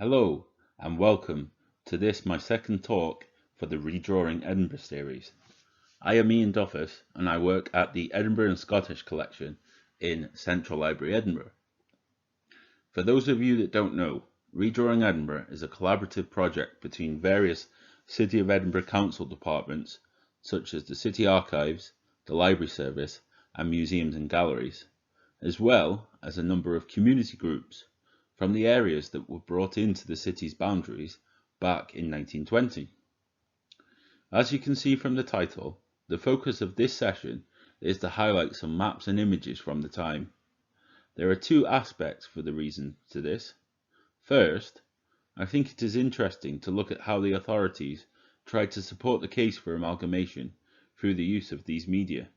Hello and welcome to this my second talk for the Redrawing Edinburgh series. I am Ian Duffus and I work at the Edinburgh and Scottish Collection in Central Library, Edinburgh. For those of you that don't know, Redrawing Edinburgh is a collaborative project between various City of Edinburgh Council departments such as the City Archives, the Library Service and Museums and Galleries, as well as a number of community groups from the areas that were brought into the city's boundaries back in 1920. As you can see from the title, the focus of this session is to highlight some maps and images from the time. There are two aspects for the reason to this. First, I think it is interesting to look at how the authorities tried to support the case for amalgamation through the use of these media,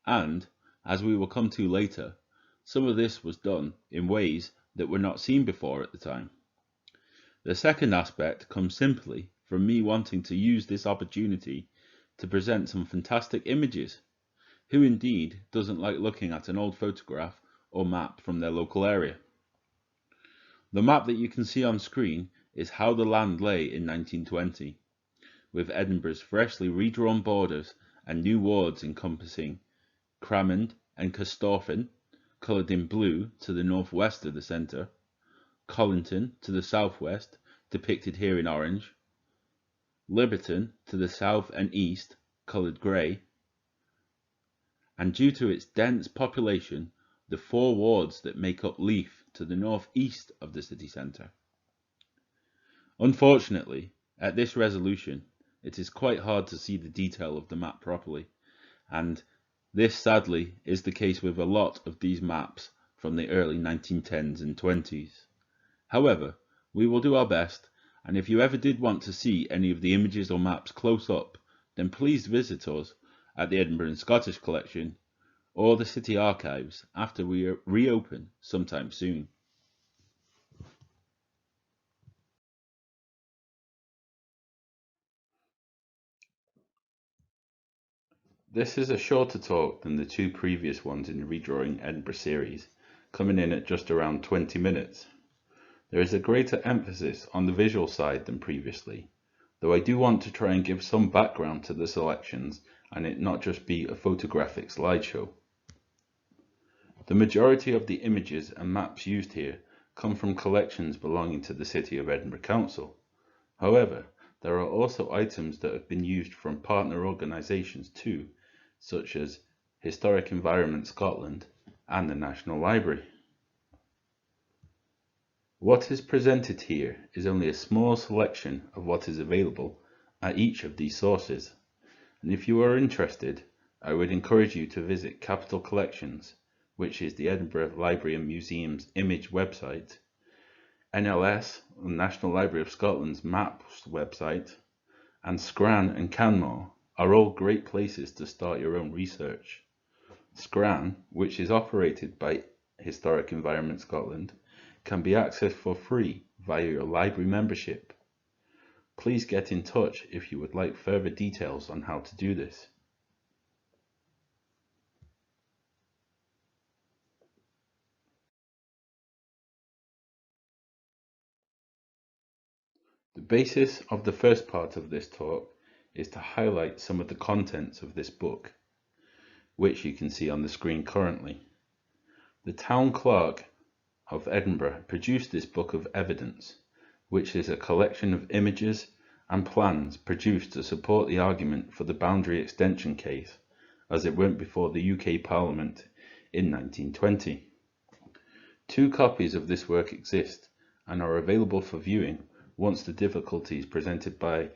and, as we will come to later, some of this was done in ways that were not seen before at the time. The second aspect comes simply from me wanting to use this opportunity to present some fantastic images. Who indeed doesn't like looking at an old photograph or map from their local area? The map that you can see on screen is how the land lay in 1920, with Edinburgh's freshly redrawn borders and new wards encompassing Cramond and Corstorphine, coloured in blue to the northwest of the centre, Colinton to the southwest, depicted here in orange, Liberton to the south and east, coloured grey, and due to its dense population, the four wards that make up Leith to the northeast of the city centre. Unfortunately, at this resolution, it is quite hard to see the detail of the map properly, and this sadly is the case with a lot of these maps from the early 1910s and 20s. However, we will do our best, and if you ever did want to see any of the images or maps close up, then please visit us at the Edinburgh and Scottish Collection or the City Archives after we reopen sometime soon. This is a shorter talk than the two previous ones in the Redrawing Edinburgh series, coming in at just around 20 minutes. There is a greater emphasis on the visual side than previously, though I do want to try and give some background to the selections and it not just be a photographic slideshow. The majority of the images and maps used here come from collections belonging to the City of Edinburgh Council. However, there are also items that have been used from partner organisations too, such as Historic Environment Scotland and the National Library. What is presented here is only a small selection of what is available at each of these sources, and if you are interested, I would encourage you to visit Capital Collections, which is the Edinburgh Library and Museum's image website, NLS, the National Library of Scotland's maps website, and Scran and Canmore are all great places to start your own research. Scran, which is operated by Historic Environment Scotland, can be accessed for free via your library membership. Please get in touch if you would like further details on how to do this. The basis of the first part of this talk is to highlight some of the contents of this book, which you can see on the screen currently. The Town Clerk of Edinburgh produced this book of evidence, which is a collection of images and plans produced to support the argument for the boundary extension case as it went before the UK Parliament in 1920. Two copies of this work exist and are available for viewing once the difficulties presented by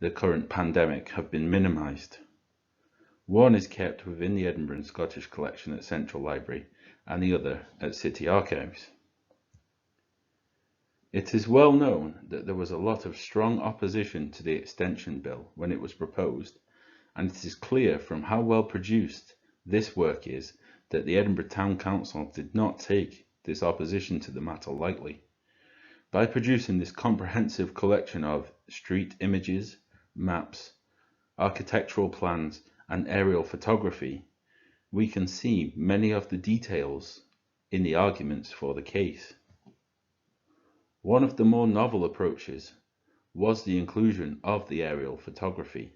the current pandemic have been minimised. One is kept within the Edinburgh and Scottish Collection at Central Library and the other at City Archives. It is well known that there was a lot of strong opposition to the extension bill when it was proposed, and it is clear from how well produced this work is that the Edinburgh Town Council did not take this opposition to the matter lightly. By producing this comprehensive collection of street images, maps, architectural plans, and aerial photography, we can see many of the details in the arguments for the case. One of the more novel approaches was the inclusion of the aerial photography.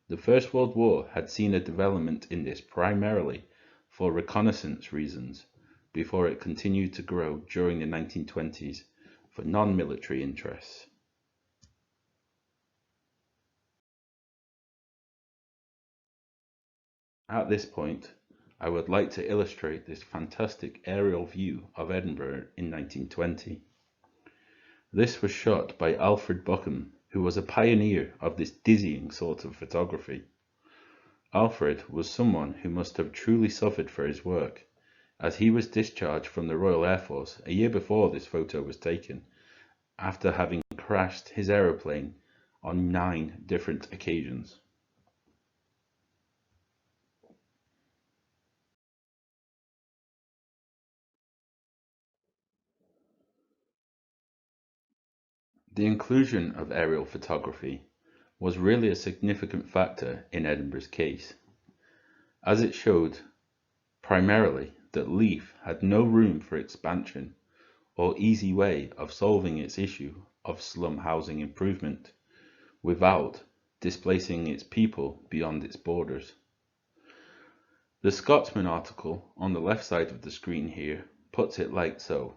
The First World War had seen a development in this primarily for reconnaissance reasons, before it continued to grow during the 1920s for non-military interests. At this point, I would like to illustrate this fantastic aerial view of Edinburgh in 1920. This was shot by Alfred Buchan, who was a pioneer of this dizzying sort of photography. Alfred was someone who must have truly suffered for his work, as he was discharged from the Royal Air Force a year before this photo was taken, after having crashed his aeroplane on 9 different occasions. The inclusion of aerial photography was really a significant factor in Edinburgh's case, as it showed primarily that Leith had no room for expansion or easy way of solving its issue of slum housing improvement without displacing its people beyond its borders. The Scotsman article on the left side of the screen here puts it like so.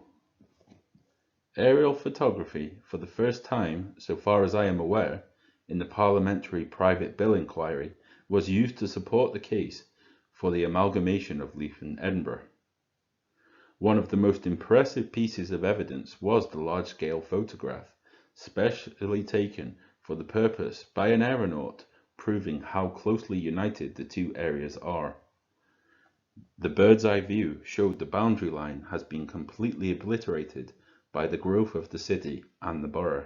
Aerial photography, for the first time, so far as I am aware, in the Parliamentary Private Bill Inquiry, was used to support the case for the amalgamation of Leith and Edinburgh. One of the most impressive pieces of evidence was the large-scale photograph, specially taken for the purpose by an aeronaut, proving how closely united the two areas are. The bird's-eye view showed the boundary line has been completely obliterated by the growth of the city and the borough.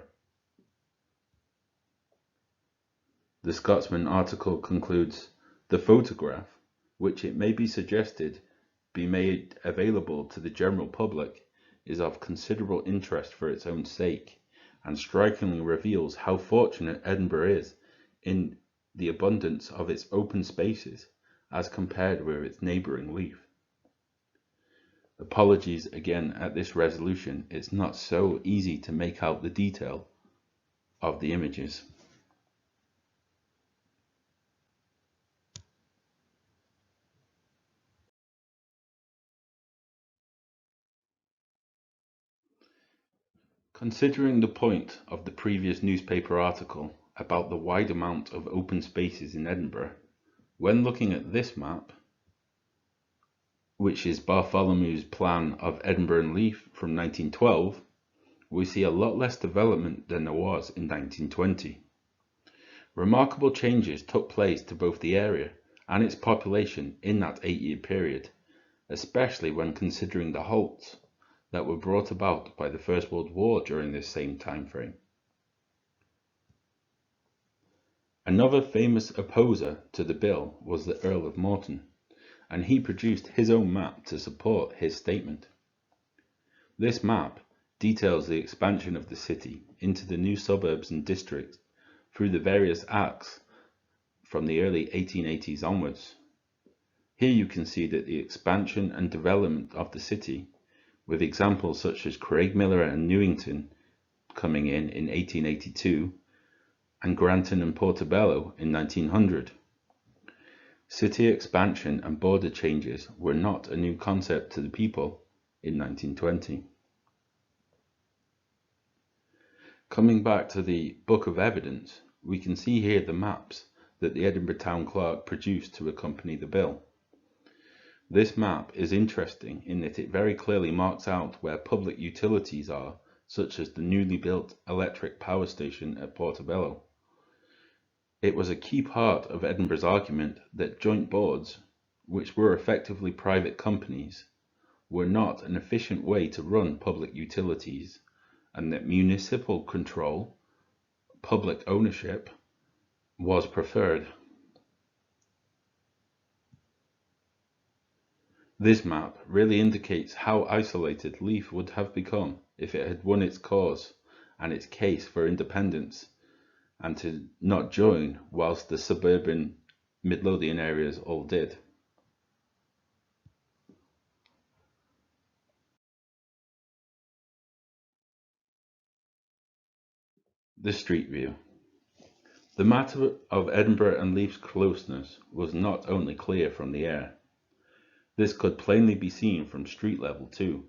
The Scotsman article concludes, the photograph, which it may be suggested be made available to the general public, is of considerable interest for its own sake, and strikingly reveals how fortunate Edinburgh is in the abundance of its open spaces as compared with its neighbouring Leith. Apologies again at this resolution, it's not so easy to make out the detail of the images. Considering the point of the previous newspaper article about the wide amount of open spaces in Edinburgh, when looking at this map, which is Bartholomew's plan of Edinburgh and Leith from 1912, we see a lot less development than there was in 1920. Remarkable changes took place to both the area and its population in that 8-year period, especially when considering the halts that were brought about by the First World War during this same time frame. Another famous opposer to the bill was the Earl of Morton, and he produced his own map to support his statement. This map details the expansion of the city into the new suburbs and districts through the various acts from the early 1880s onwards. Here you can see that the expansion and development of the city, with examples such as Craigmillar and Newington coming in 1882, and Granton and Portobello in 1900. City expansion and border changes were not a new concept to the people in 1920. Coming back to the Book of Evidence, we can see here the maps that the Edinburgh Town Clerk produced to accompany the bill. This map is interesting in that it very clearly marks out where public utilities are, such as the newly built electric power station at Portobello. It was a key part of Edinburgh's argument that joint boards, which were effectively private companies, were not an efficient way to run public utilities, and that municipal control, public ownership, was preferred. This map really indicates how isolated Leith would have become if it had won its cause and its case for independence, and to not join whilst the suburban Midlothian areas all did. The street view. The matter of Edinburgh and Leith's closeness was not only clear from the air. This could plainly be seen from street level too.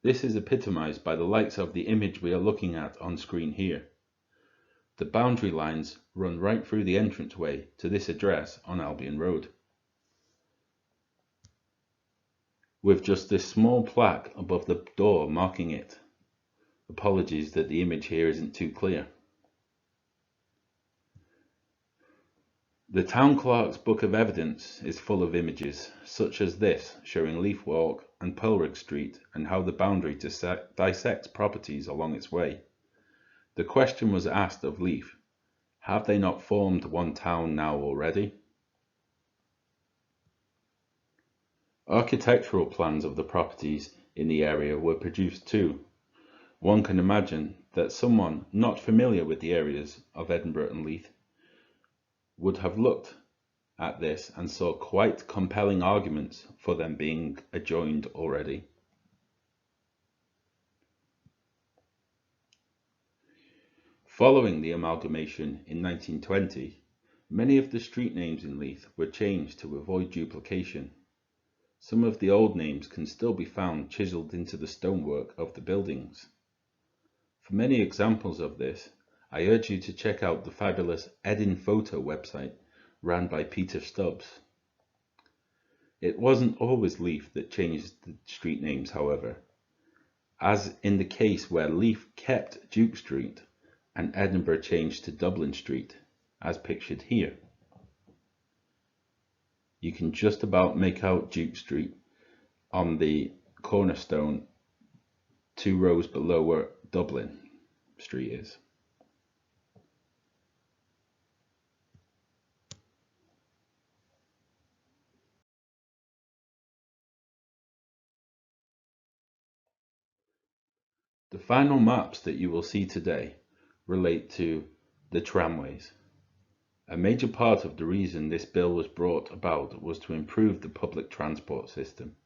This is epitomised by the likes of the image we are looking at on screen here. The boundary lines run right through the entranceway to this address on Albion Road, with just this small plaque above the door marking it. Apologies that the image here isn't too clear. The town clerk's book of evidence is full of images, such as this, showing Leith Walk and Pulrig Street and how the boundary dissects properties along its way. The question was asked of Leith, have they not formed one town now already? Architectural plans of the properties in the area were produced too. One can imagine that someone not familiar with the areas of Edinburgh and Leith would have looked at this and saw quite compelling arguments for them being adjoined already. Following the amalgamation in 1920, many of the street names in Leith were changed to avoid duplication. Some of the old names can still be found chiselled into the stonework of the buildings. For many examples of this, I urge you to check out the fabulous Edinphoto website ran by Peter Stubbs. It wasn't always Leith that changed the street names, however, as in the case where Leith kept Duke Street and Edinburgh changed to Dublin Street, as pictured here. You can just about make out Duke Street on the cornerstone 2 rows below where Dublin Street is. The final maps that you will see today relate to the tramways. A major part of the reason this bill was brought about was to improve the public transport system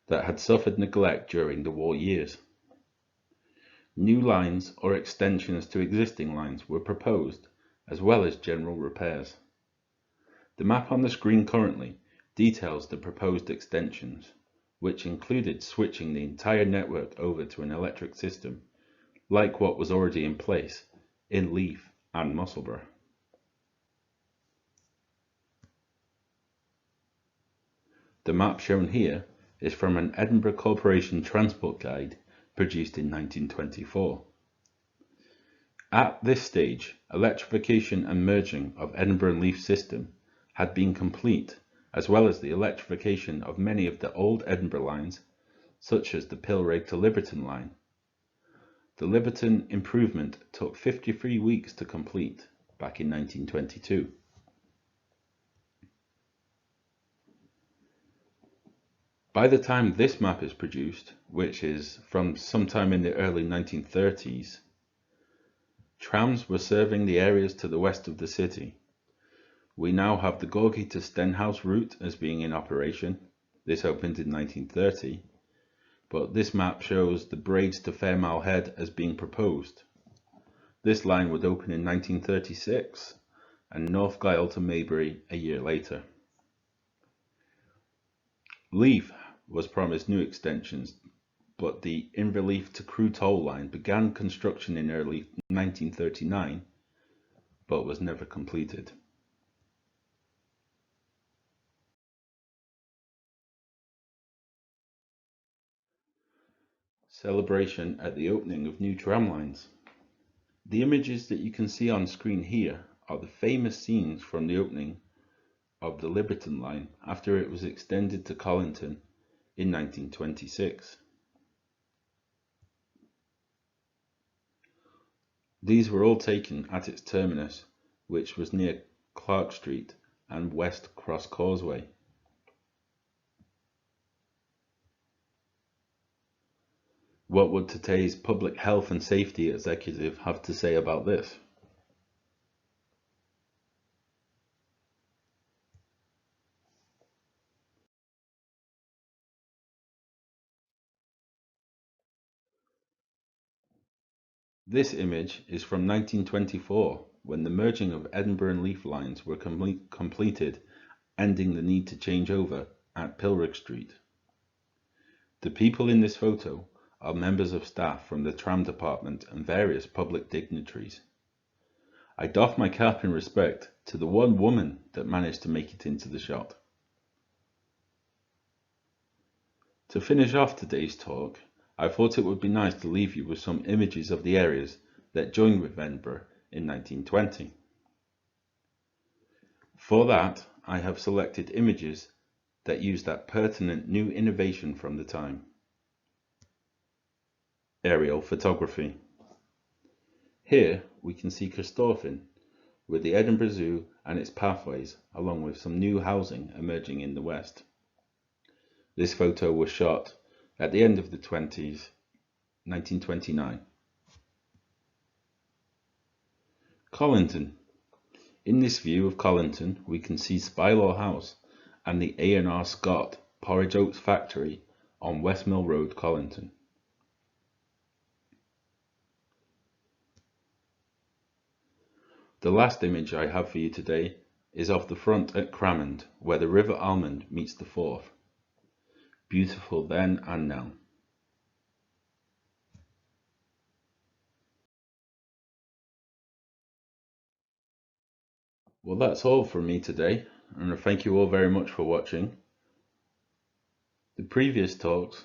that had suffered neglect during the war years. New lines or extensions to existing lines were proposed, as well as general repairs. The map on the screen currently details the proposed extensions, which included switching the entire network over to an electric system, like what was already in place in Leith and Musselburgh. The map shown here is from an Edinburgh Corporation transport guide produced in 1924. At this stage, electrification and merging of Edinburgh and Leith system had been complete, as well as the electrification of many of the old Edinburgh lines, such as the Pilrig to Liverton line. The Liverton improvement took 53 weeks to complete back in 1922. By the time this map is produced, which is from sometime in the early 1930s, trams were serving the areas to the west of the city. We now have the Gorgie to Stenhouse route as being in operation. This opened in 1930, but this map shows the Braids to Fairmile Head as being proposed. This line would open in 1936 and North Gyle to Maybury a year later. Leith was promised new extensions, but the Inverleith to Crewe toll line began construction in early 1939, but was never completed. Celebration at the opening of new tram lines. The images that you can see on screen here are the famous scenes from the opening of the Liverton line after it was extended to Colinton in 1926. These were all taken at its terminus, which was near Clark Street and West Cross Causeway. What would today's public health and safety executive have to say about this? This image is from 1924, when the merging of Edinburgh and Leith lines were completed, ending the need to change over at Pilrig Street. The people in this photo are members of staff from the tram department and various public dignitaries. I doff my cap in respect to the one woman that managed to make it into the shot. To finish off today's talk, I thought it would be nice to leave you with some images of the areas that joined with Edinburgh in 1920. For that, I have selected images that use that pertinent new innovation from the time: aerial photography. Here we can see Corstorphine with the Edinburgh Zoo and its pathways, along with some new housing emerging in the west. This photo was shot at the end of the 20s, 1929. Colinton. In this view of Colinton, we can see Spylaw House and the A&R Scott Porridge Oats factory on Westmill Road, Colinton. The last image I have for you today is of the front at Cramond, where the River Almond meets the Forth. Beautiful then and now. Well, that's all from me today, and I thank you all very much for watching. The previous talks,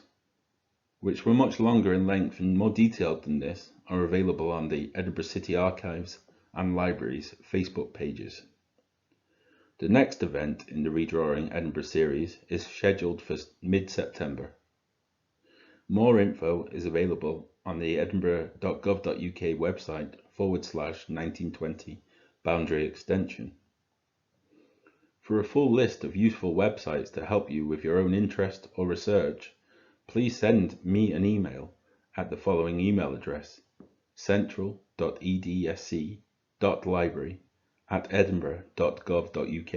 which were much longer in length and more detailed than this, are available on the Edinburgh City Archives and Libraries Facebook pages. The next event in the Redrawing Edinburgh series is scheduled for mid-September. More info is available on the edinburgh.gov.uk website /1920 Boundary Extension. For a full list of useful websites to help you with your own interest or research, please send me an email at the following email address: central.edsc.library@edinburgh.gov.uk.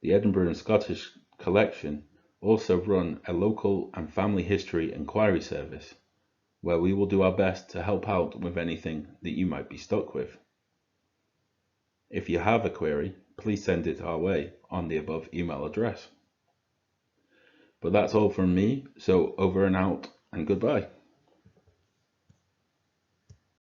The Edinburgh and Scottish Collection also run a local and family history inquiry service, where we will do our best to help out with anything that you might be stuck with. If you have a query, please send it our way on the above email address. But that's all from me, so over and out and goodbye.